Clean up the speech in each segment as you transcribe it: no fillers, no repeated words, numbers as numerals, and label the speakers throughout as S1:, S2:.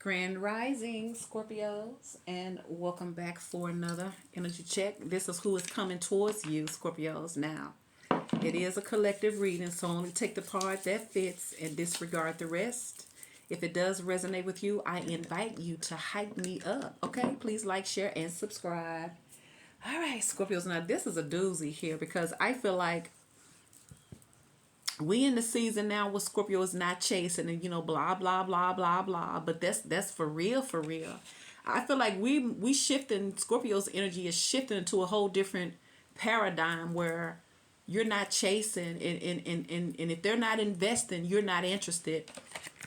S1: Grand Rising, Scorpios, and welcome back for another energy check. This is who is coming towards you, Scorpios. Now, it is a collective reading, so only take the part that fits and disregard the rest. If it does resonate with you, I invite you to hype me up. Okay, please like, share, and subscribe. All right, Scorpios. Now, this is a doozy here because I feel like we in the season now where Scorpio is not chasing and blah blah blah blah blah, but that's for real, for real. I feel like we shifting. Scorpio's energy is shifting into a whole different paradigm where you're not chasing, and if they're not investing, you're not interested.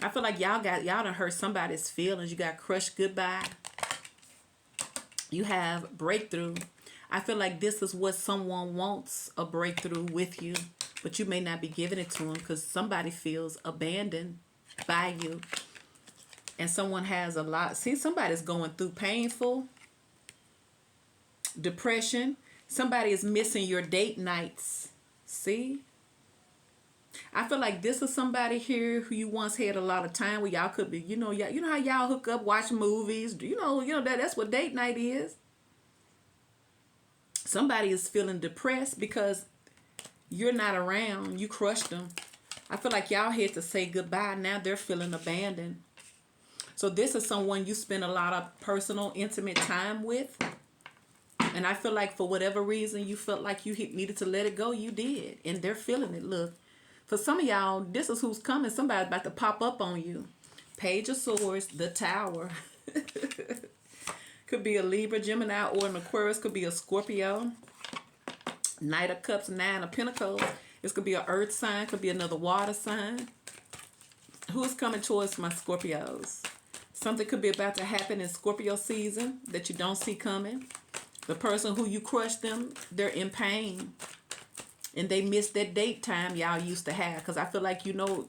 S1: I feel like y'all done hurt somebody's feelings. You got crushed goodbye. You have breakthrough. I feel like this is what someone wants, a breakthrough with you, but you may not be giving it to them because somebody feels abandoned by you. And someone has a lot. See, somebody's going through painful depression. Somebody is missing your date nights. See? I feel like this is somebody here who you once had a lot of time with. Y'all could be, you know how y'all hook up, watch movies. That's what date night is. Somebody is feeling depressed because you're not around. You crushed them. I feel like y'all had to say goodbye. Now they're feeling abandoned. So this is someone you spend a lot of personal, intimate time with. And I feel like for whatever reason you felt like you needed to let it go, you did. And they're feeling it. Look, for some of y'all, this is who's coming. Somebody's about to pop up on you. Page of Swords, the Tower. Could be a Libra, Gemini, or an Aquarius. Could be a Scorpio. Knight of Cups, Nine of Pentacles. This could be an earth sign. Could be another water sign. Who's coming towards my Scorpios? Something could be about to happen in Scorpio season that you don't see coming. The person who you crushed them, they're in pain. And they missed that date time y'all used to have. Because I feel like you know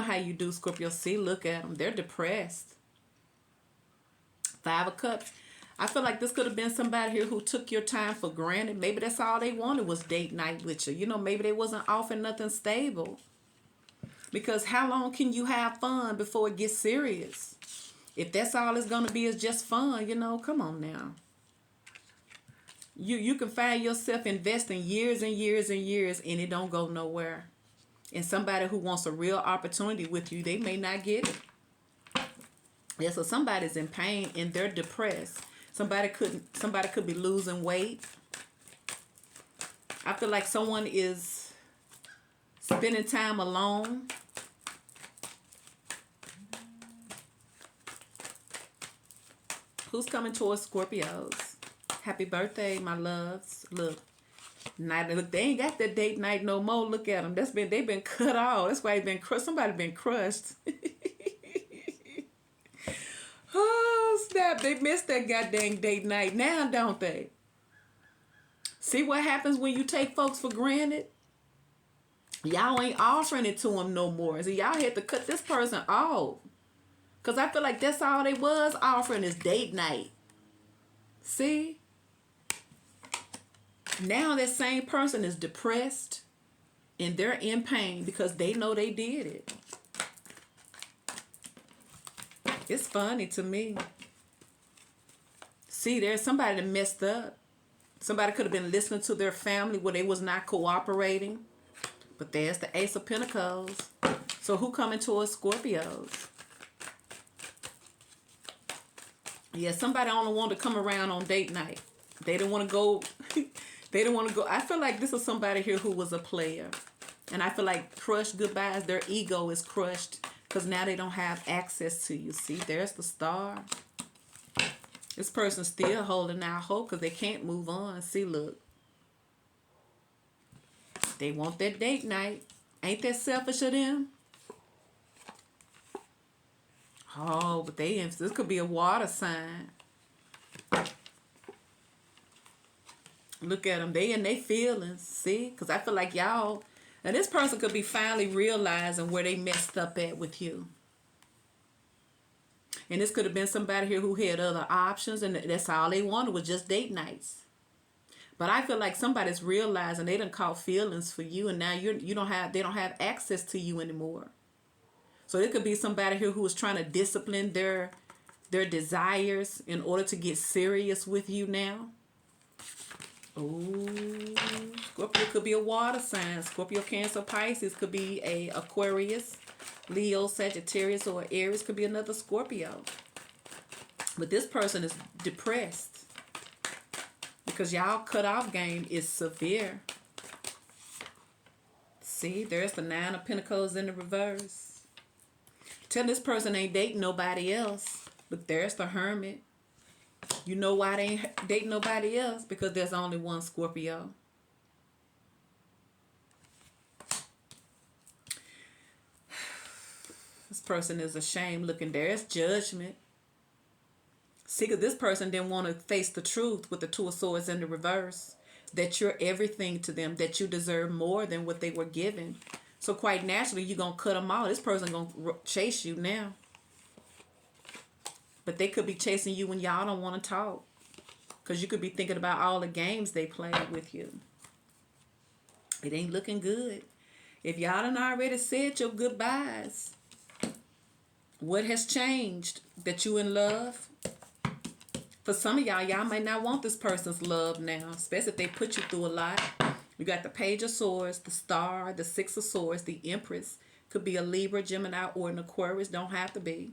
S1: how you do, Scorpio. See, look at them. They're depressed. Five of Cups. I feel like this could have been somebody here who took your time for granted. Maybe that's all they wanted was date night with you. Maybe they wasn't offering nothing stable. Because how long can you have fun before it gets serious? If that's all it's going to be is just fun, come on now. You can find yourself investing years and years and years and it don't go nowhere. And somebody who wants a real opportunity with you, they may not get it. Yeah, so somebody's in pain and they're depressed. Somebody could be losing weight. I feel like someone is spending time alone. Who's coming towards Scorpios? Happy birthday, my loves. Look, they ain't got that date night no more. Look at them. They've been cut off. That's why they've been crushed. Somebody been crushed. Oh, snap. They missed that goddamn date night now, don't they? See what happens when you take folks for granted? Y'all ain't offering it to them no more. So y'all had to cut this person off. Because I feel like that's all they was offering is date night. See? Now that same person is depressed and they're in pain because they know they did it. It's funny to me. See, there's somebody that messed up. Somebody could have been listening to their family where they was not cooperating. But there's the Ace of Pentacles. So who coming towards Scorpios? Yeah, somebody only want to come around on date night. They didn't want to go. They didn't want to go. I feel like this is somebody here who was a player. And I feel like crushed goodbyes. Their ego is crushed. Because now they don't have access to you. See, there's the Star. This person's still holding out hope because they can't move on. See, look. They want that date night. Ain't that selfish of them? Oh, but this could be a water sign. Look at them. They in their feelings. See? Because I feel like y'all... Now, this person could be finally realizing where they messed up at with you. And this could have been somebody here who had other options, and that's all they wanted was just date nights. But I feel like somebody's realizing they done caught feelings for you, and now they don't have access to you anymore. So it could be somebody here who is trying to discipline their desires in order to get serious with you now. Ooh, Scorpio could be a water sign. Scorpio, Cancer, Pisces could be a Aquarius, Leo, Sagittarius, or Aries could be another Scorpio. But this person is depressed because y'all cutoff game is severe. See, there's the Nine of Pentacles in the reverse. Tell this person ain't dating nobody else. Look, there's the Hermit. You know why they ain't dating nobody else? Because there's only one Scorpio. This person is ashamed. Looking, there's Judgment. See, because this person didn't want to face the truth with the Two of Swords in the reverse. That you're everything to them. That you deserve more than what they were given. So quite naturally, you're going to cut them off. This person going to chase you now. But they could be chasing you when y'all don't want to talk. Because you could be thinking about all the games they played with you. It ain't looking good. If y'all done already said your goodbyes, what has changed? That you in love? For some of y'all might not want this person's love now. Especially if they put you through a lot. You got the Page of Swords, the Star, the Six of Swords, the Empress. Could be a Libra, Gemini, or an Aquarius. Don't have to be.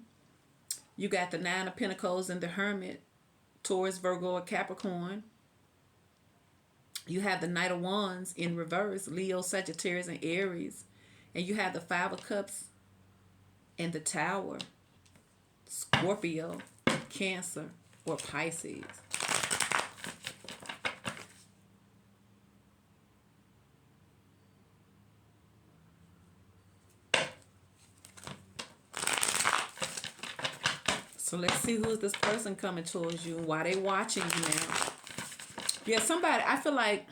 S1: You got the Nine of Pentacles and the Hermit, Taurus, Virgo, or Capricorn. You have the Knight of Wands in reverse, Leo, Sagittarius, and Aries. And you have the Five of Cups and the Tower, Scorpio, Cancer, or Pisces. So let's see who is this person coming towards you and why they watching you now. Yeah, somebody, I feel like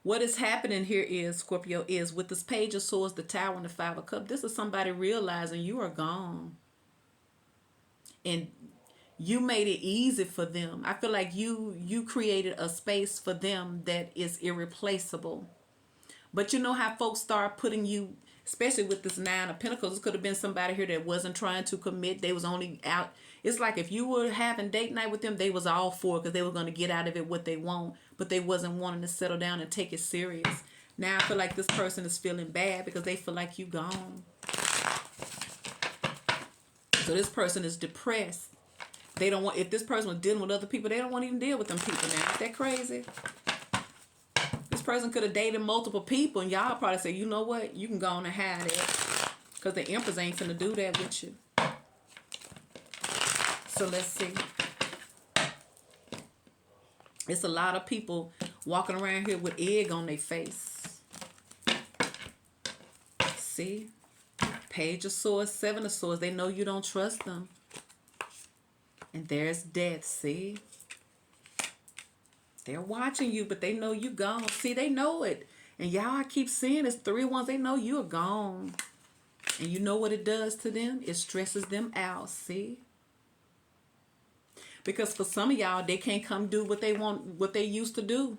S1: what is happening here is, Scorpio, is with this Page of Swords, the Tower, and the Five of Cups, this is somebody realizing you are gone. And you made it easy for them. I feel like you created a space for them that is irreplaceable. But you know how folks start putting you, especially with this Nine of Pentacles, it could have been somebody here that wasn't trying to commit. They was only out. It's like if you were having date night with them, they was all for it because they were going to get out of it what they want. But they wasn't wanting to settle down and take it serious. Now I feel like this person is feeling bad because they feel like you gone. So this person is depressed. They don't want, if this person was dealing with other people, they don't want to even deal with them people now. Is that crazy? This person could have dated multiple people and y'all probably say, you know what? You can go on and hide it. Because the Empress ain't finna do that with you. So let's see. It's a lot of people walking around here with egg on their face. See? Page of Swords, Seven of Swords. They know you don't trust them. And there's death, see? They're watching you, but they know you gone. See, they know it. And y'all, I keep seeing it's 3 ones. They know you're gone. And you know what it does to them? It stresses them out, see? Because for some of y'all, they can't come do what they want, what they used to do.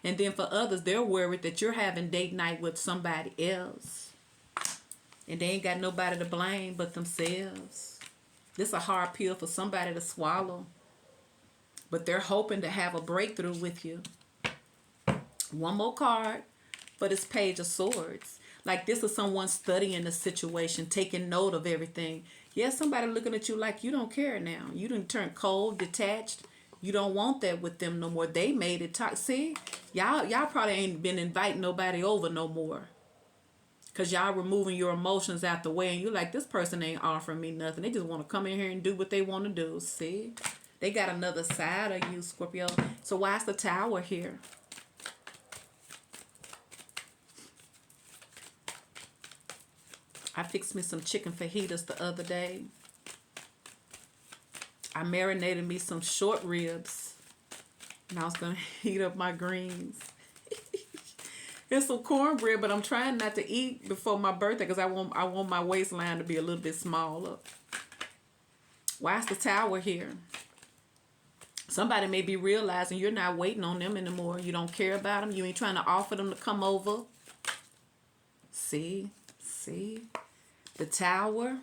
S1: And then for others, they're worried that you're having date night with somebody else. And they ain't got nobody to blame but themselves. This is a hard pill for somebody to swallow. But they're hoping to have a breakthrough with you. One more card for this Page of Swords. Like this is someone studying the situation, taking note of everything. Yes, somebody looking at you like you don't care now. You done turned cold, detached. You don't want that with them no more. They made it toxic. See, y'all probably ain't been inviting nobody over no more. Because y'all removing your emotions out the way. And you're like, this person ain't offering me nothing. They just want to come in here and do what they want to do. See? They got another side of you, Scorpio. So why's the Tower here? I fixed me some chicken fajitas the other day. I marinated me some short ribs. And I was going to heat up my greens. It's some cornbread, but I'm trying not to eat before my birthday because I want my waistline to be a little bit smaller. Why's the Tower here? Somebody may be realizing you're not waiting on them anymore. You don't care about them. You ain't trying to offer them to come over. See? See? The Tower.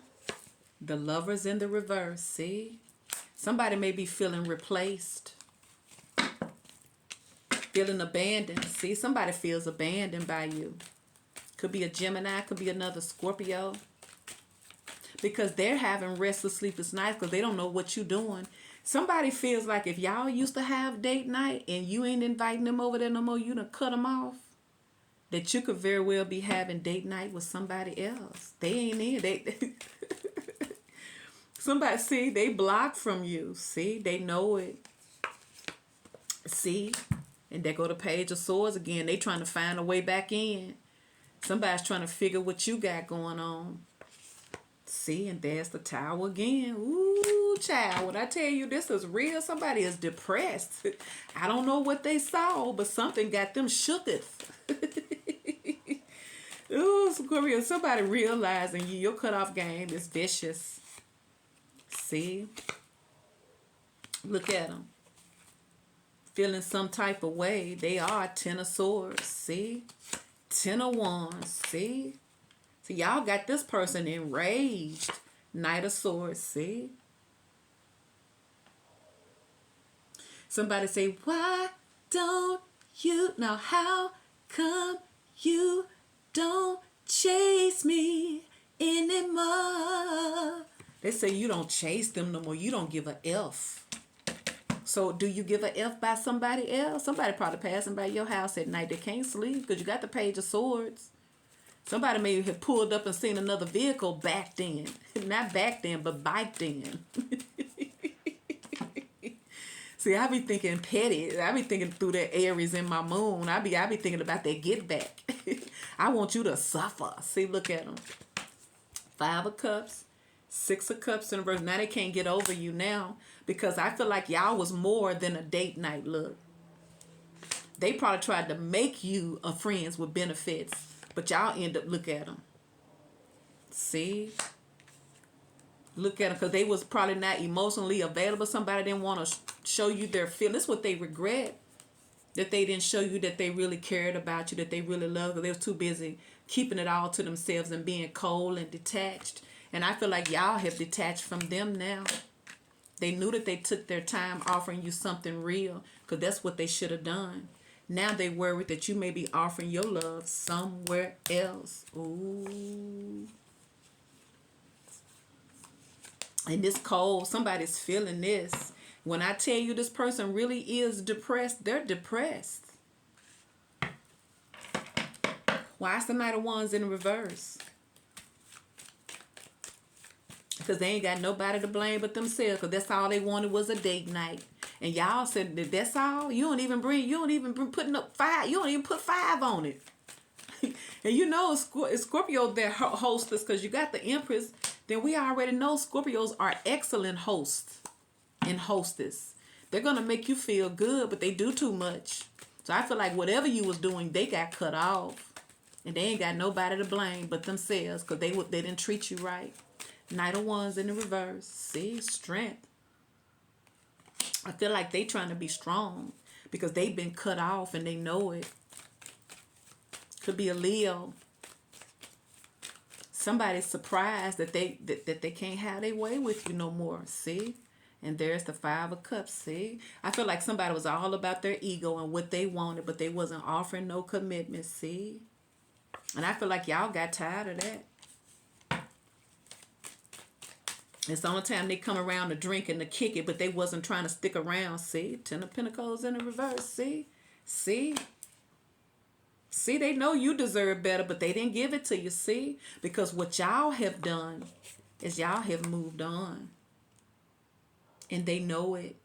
S1: The Lovers in the reverse. See? Somebody may be feeling replaced. Feeling abandoned. See? Somebody feels abandoned by you. Could be a Gemini. Could be another Scorpio. Because they're having restless, sleepless nights because they don't know what you're doing. Somebody feels like if y'all used to have date night and you ain't inviting them over there no more, you done cut them off. That you could very well be having date night with somebody else. They ain't in. Somebody, see, they blocked from you. See, they know it. See, and they go to Page of Swords again. They trying to find a way back in. Somebody's trying to figure what you got going on. See, and there's the Tower again. Ooh, child, when I tell you this is real, somebody is depressed. I don't know what they saw, but something got them shooketh. Ooh, Scorpio, somebody realizing your cutoff game is vicious. See? Look at them. Feeling some type of way. They are 10 of Swords. See? 10 of Wands. See? So y'all got this person enraged. Knight of Swords. See? Somebody say, why don't you, now how come you don't chase me anymore? They say you don't chase them no more. You don't give a F. So do you give a F by somebody else? Somebody probably passing by your house at night. They can't sleep because you got the Page of Swords. Somebody may have pulled up and seen another vehicle backed in. Not backed in, but biked in. See, I be thinking petty. I be thinking through that Aries in my moon. I be thinking about that get back. I want you to suffer. See, look at them. 5 of Cups. 6 of Cups in reverse. Now they can't get over you now because I feel like y'all was more than a date night. Look, they probably tried to make you a friends with benefits, but y'all end up, look at them. See, look at them because they was probably not emotionally available. Somebody didn't want to show you their feelings. That's what they regret, that they didn't show you that they really cared about you, that they really loved you. They was too busy keeping it all to themselves and being cold and detached. And I feel like y'all have detached from them now. They knew that they took their time offering you something real because that's what they should have done. Now they worried that you may be offering your love somewhere else. Ooh. And this cold, somebody's feeling this. When I tell you this person really is depressed, they're depressed. Why is the Knight of Wands in reverse? Because they ain't got nobody to blame but themselves. Because that's all they wanted was a date night. And y'all said that that's all. You don't even bring putting up 5. You don't even put 5 on it. And you know Scorpio, they're hostess because you got the Empress. Then we already know Scorpios are excellent hosts and hostess. They're going to make you feel good, but they do too much. So I feel like whatever you was doing, they got cut off. And they ain't got nobody to blame but themselves because they didn't treat you right. Knight of Wands in the reverse. See, strength. I feel like they trying to be strong because they've been cut off and they know it. Could be a Leo. Somebody's surprised that they can't have their way with you no more. See? And there's the 5 of Cups. See? I feel like somebody was all about their ego and what they wanted, but they wasn't offering no commitment. See? And I feel like y'all got tired of that. It's the only time they come around to drink and to kick it, but they wasn't trying to stick around. See? 10 of Pentacles in the reverse. See? See? See, they know you deserve better, but they didn't give it to you. See? Because what y'all have done is y'all have moved on. And they know it.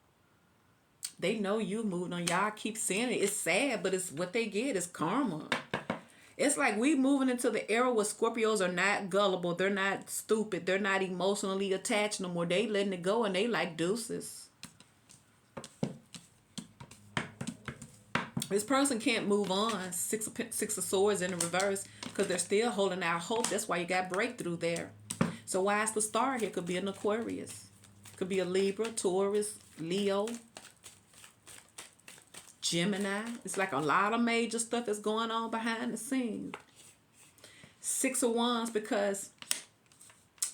S1: They know you moved on. Y'all keep saying it. It's sad, but it's what they get is karma. It's like we moving into the era where Scorpios are not gullible. They're not stupid. They're not emotionally attached no more. They letting it go and they like deuces. This person can't move on. Six of Swords in the reverse because they're still holding out hope. That's why you got breakthrough there. So why is the star here? Could be an Aquarius. Could be a Libra, Taurus, Leo, Gemini. It's like a lot of major stuff is going on behind the scenes. Six of Wands, because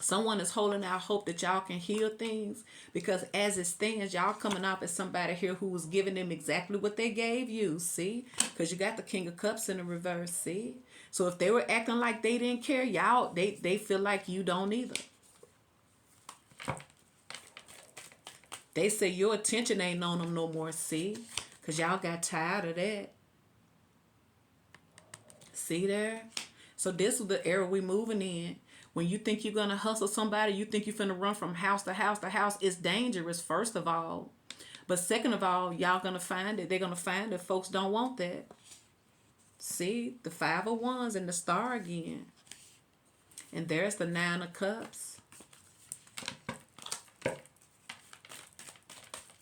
S1: someone is holding out hope that y'all can heal things, because as it stands, y'all coming off as somebody here who was giving them exactly what they gave you. See, because you got the King of Cups in the reverse. See, so if they were acting like they didn't care, y'all, they feel like you don't either. They say your attention ain't on them no more. See, because y'all got tired of that. See there? So this is the era we moving in. When you think you're going to hustle somebody, you think you're finna run from house to house to house, it's dangerous, first of all. But second of all, y'all going to find it. They're going to find that folks don't want that. See, the Five of Wands and the Star again. And there's the Nine of Cups.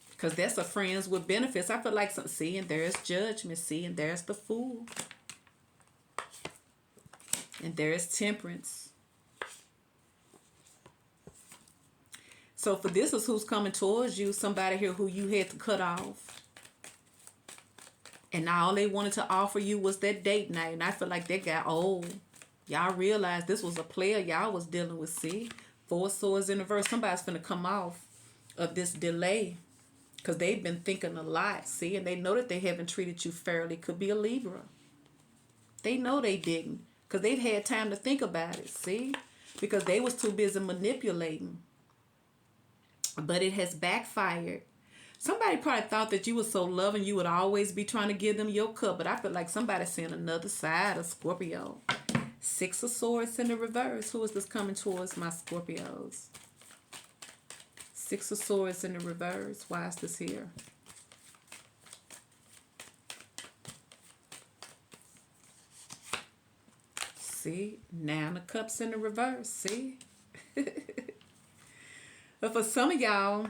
S1: Because that's a friends with benefits. I feel like, see, and there's Judgment. See, and there's the Fool. And there's Temperance. So for this is who's coming towards you, somebody here who you had to cut off. And now all they wanted to offer you was that date night. And I feel like that got old. Y'all realized this was a player y'all was dealing with. See? Four of Swords in reverse. Somebody's going to come off of this delay. Because they've been thinking a lot. See? And they know that they haven't treated you fairly. Could be a Libra. They know they didn't. Because they've had time to think about it. See? Because they was too busy manipulating. But it has backfired. Somebody probably thought that you were so loving you would always be trying to give them your cup. But I feel like somebody's seeing another side of Scorpio. Six of Swords in the reverse. Who is this coming towards my Scorpios? Six of Swords in the reverse. Why is this here? See? Nine of Cups in the reverse. See? But for some of y'all,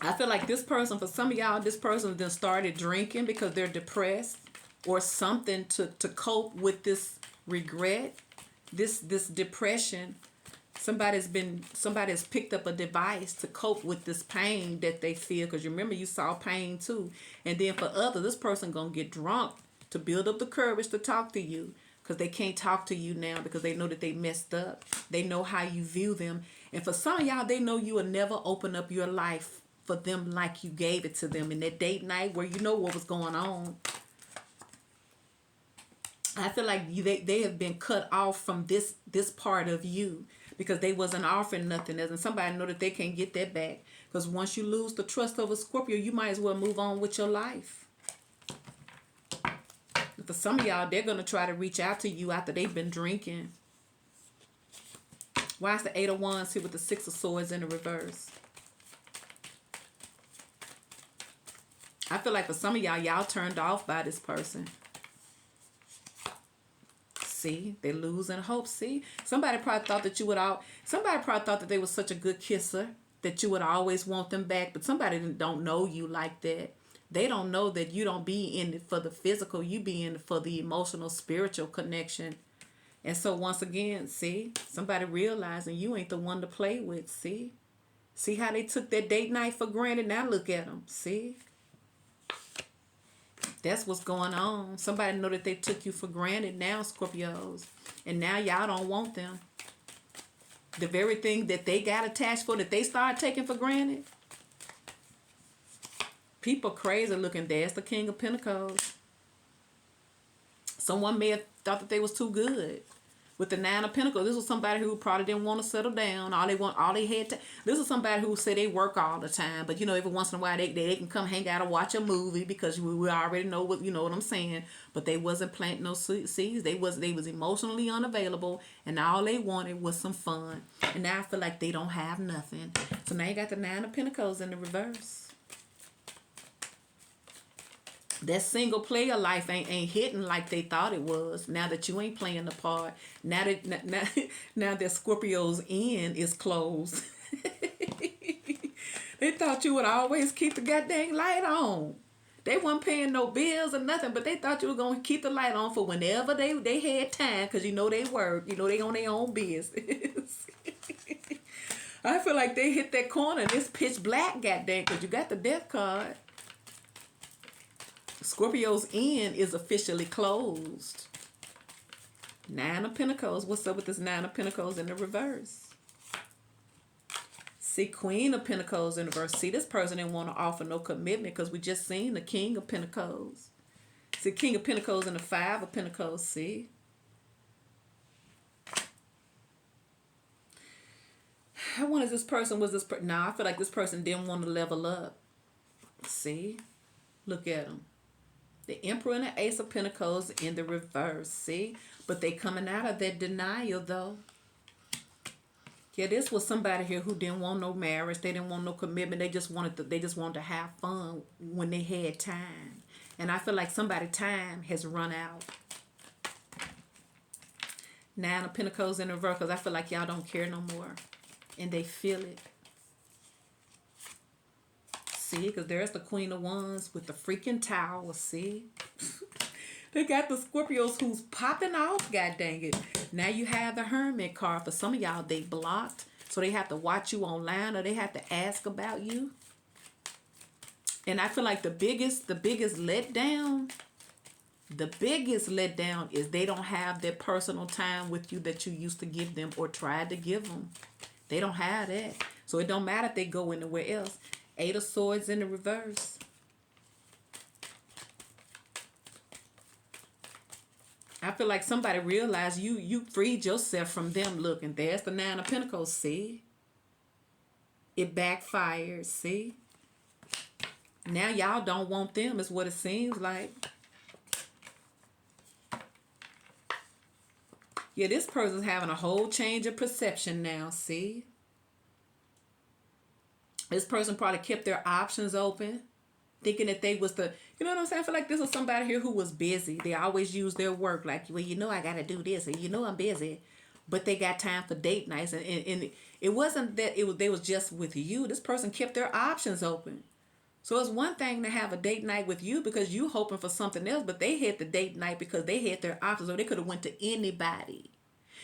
S1: I feel like this person, for some of y'all, this person then started drinking because they're depressed or something to cope with this regret, this depression. Somebody's picked up a device to cope with this pain that they feel. Because you remember you saw pain too. And then for others, this person going to get drunk to build up the courage to talk to you. Because they can't talk to you now because they know that they messed up. They know how you view them. And for some of y'all, they know you will never open up your life for them like you gave it to them in that date night where you know what was going on. I feel like they have been cut off from this part of you because they wasn't offering nothing. And somebody know that they can't get that back. Because once you lose the trust of a Scorpio, you might as well move on with your life. For some of y'all, they're going to try to reach out to you after they've been drinking. Why is the Eight of Wands here with the Six of Swords in the reverse? I feel like for some of y'all turned off by this person. See, they're losing hope. See, somebody probably thought that somebody probably thought that they were such a good kisser that you would always want them back. But somebody don't know you like that. They don't know that you don't be in it for the physical. You be in it for the emotional, spiritual connection. And so once again, see, somebody realizing you ain't the one to play with. See how they took that date night for granted. Now look at them. See, that's what's going on. Somebody know that they took you for granted now, Scorpios. And now y'all don't want them. The very thing that they got attached for, that they started taking for granted. People crazy looking. There's the King of Pentacles. Someone may have thought that they was too good. With the Nine of Pentacles, this was somebody who probably didn't want to settle down. This is somebody who say they work all the time, but every once in a while they can come hang out and watch a movie because we already know what what I'm saying. But they wasn't planting no seeds. They was emotionally unavailable, and all they wanted was some fun. And now I feel like they don't have nothing. So now you got the Nine of Pentacles in the reverse. That single player life ain't hitting like they thought it was. Now that you ain't playing the part. Now that Scorpio's end is closed. They thought you would always keep the goddamn light on. They weren't paying no bills or nothing, but they thought you were going to keep the light on for whenever they had time, because they work. They on their own business. I feel like they hit that corner and it's pitch black, goddamn, because you got the death card. Scorpio's end is officially closed. Nine of Pentacles. What's up with this Nine of Pentacles in the reverse? See, Queen of Pentacles in the reverse. See, this person didn't want to offer no commitment because we just seen the King of Pentacles. See, King of Pentacles and the Five of Pentacles. See? How one is this person? Was this person? Nah, I feel like this person didn't want to level up. See? Look at them. The Emperor and the Ace of Pentacles in the reverse. See? But they coming out of that denial, though. Yeah, this was somebody here who didn't want no marriage. They didn't want no commitment. They just wanted to have fun when they had time. And I feel like somebody's time has run out. Nine of Pentacles in the reverse, because I feel like y'all don't care no more. And they feel it. See, because there's the Queen of Wands with the freaking Tower. See? They got the Scorpios who's popping off, god dang it. Now you have the Hermit card. For some of y'all, they blocked. So they have to watch you online or they have to ask about you. And I feel like the biggest letdown is they don't have that personal time with you that you used to give them or tried to give them. They don't have that. So it don't matter if they go anywhere else. Eight of Swords in the reverse. I feel like somebody realized you freed yourself from them. Look, and there's the Nine of Pentacles. See? It backfires. See? Now y'all don't want them is what it seems like. Yeah, this person's having a whole change of perception now. See? This person probably kept their options open. Thinking that they was the, you know what I'm saying? I feel like this was somebody here who was busy. They always use their work like, well, you know I got to do this. And you know I'm busy. But they got time for date nights. And it wasn't that they was just with you. This person kept their options open. So it's one thing to have a date night with you because you hoping for something else. But they had the date night because they had their options. Or they could have went to anybody.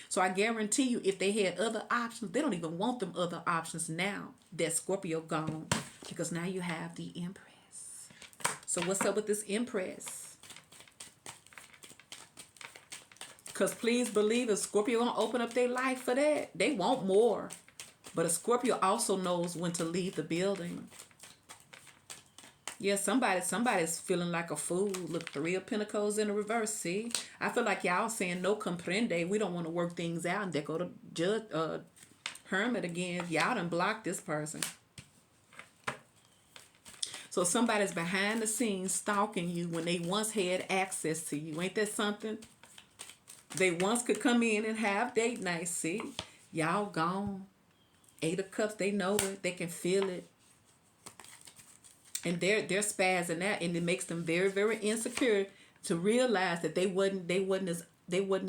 S1: So I guarantee you if they had other options, they don't even want them other options now that Scorpio gone. Because now you have the Empress. So what's up with this Empress? Because please believe if Scorpio gonna open up their life for that, they want more. But a Scorpio also knows when to leave the building. Yeah, somebody's feeling like a fool. Look, Three of Pentacles in the reverse. See, I feel like y'all saying no comprende. We don't want to work things out. And they go to Judge Hermit again. Y'all done blocked this person. So somebody's behind the scenes stalking you when they once had access to you. Ain't that something? They once could come in and have date nights. See, y'all gone. Eight of Cups. They know it. They can feel it. And they're spazzing out, and it makes them very, very insecure to realize that they wasn't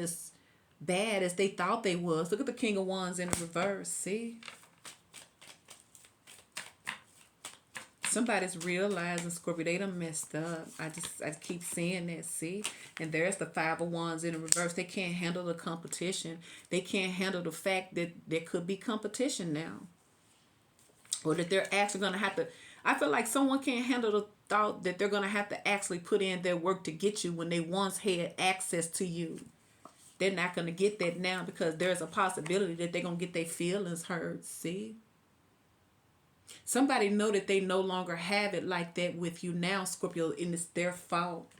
S1: as bad as they thought they was. Look at the King of Wands in the reverse. See, somebody's realizing Scorpio they done messed up. I keep saying that. See, and there's the Five of Wands in the reverse. They can't handle the competition. They can't handle the fact that there could be competition now, or that they're actually gonna have to. I feel like someone can't handle the thought that they're going to have to actually put in their work to get you when they once had access to you. They're not going to get that now because there's a possibility that they're going to get their feelings hurt. See? Somebody know that they no longer have it like that with you now, Scorpio, and it's their fault.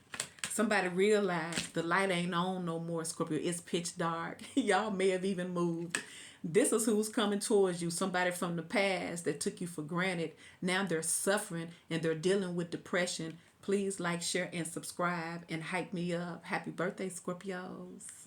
S1: Somebody realized the light ain't on no more, Scorpio. It's pitch dark. Y'all may have even moved. This is who's coming towards you. Somebody from the past that took you for granted. Now they're suffering and they're dealing with depression. Please like, share, and subscribe and hype me up. Happy birthday, Scorpios.